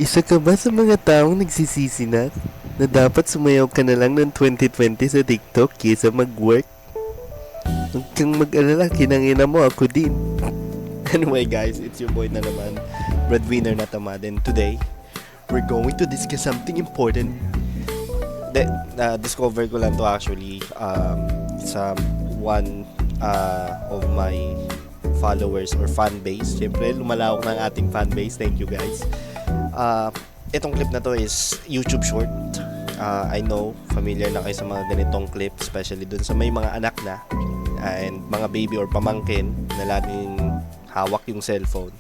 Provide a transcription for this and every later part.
Isa ka ba sa mga taong nagsisisi na dapat sumayaw ka na lang ng 2020 sa TikTok kaysa mag-work? Huwag kang mag-alala, kinangina mo ako din. Anyway guys, it's your boy na naman, breadwinner na tamad, and today, we're going to discuss something important. Discover ko lang to actually sa one of my followers or fan base. Siyempre, lumalawak ng ating fan base. Thank you guys. Itong clip na to is YouTube short. I know, familiar na kayo sa mga ganitong clip, especially dun sa may mga anak na and mga baby or pamangkin na laging hawak yung cellphone.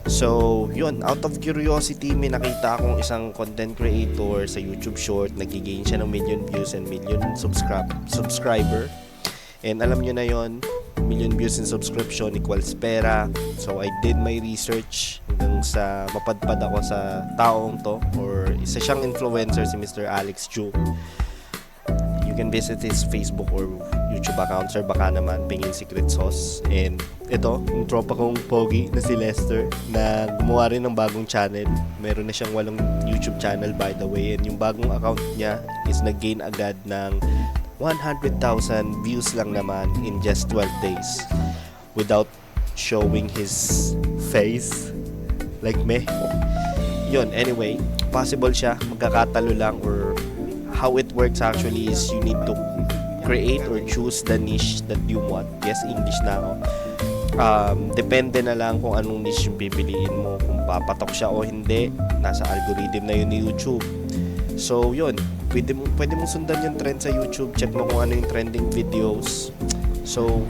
So, yun, out of curiosity, may nakita akong isang content creator sa YouTube short, nagigain siya ng million views and million subscriber. And alam nyo na yon, million views and subscription equals pera. So I did my research hanggang sa mapadpad ako sa taong to, or isa siyang influencer, si Mr. Alex Chu. You can visit his Facebook or YouTube account, sir, baka naman pingin secret sauce. And ito, yung tropa kong pogi na si Lester, na gumawa rin ng bagong channel. Meron na siyang 8 YouTube channel by the way, and yung bagong account niya is nag-gain agad ng 100,000 views lang naman in just 12 days without showing his face like me. Yun, anyway, possible siya, magkakatalo lang, or how it works actually is you need to create or choose the niche that you want. Yes, English na ako. Depende na lang kung anong niche yung pipiliin mo, kung papatok siya o hindi, nasa algorithm na yun ni YouTube. So yun, pwede mong sundan yung trend sa YouTube, check mo kung ano yung trending videos. So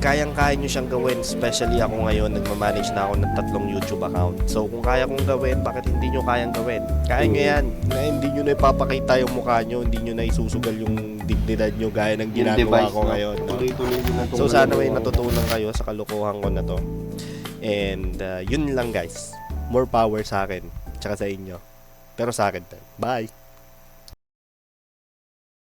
kayang-kaya nyo siyang gawin, especially ako ngayon, nagmamanage na ako ng 3 YouTube account. So kung kaya kong gawin, bakit hindi nyo kayang gawin? Kaya nyo yan, na hindi nyo na ipapakita yung mukha nyo, hindi nyo na isusugal yung dignidad nyo gaya ng ginagawa ko ngayon, no? So sana may natutunan kayo sa kalukuhan ko na to. And yun lang guys, more power sa akin tsaka sa inyo, pero sa akin. Bye.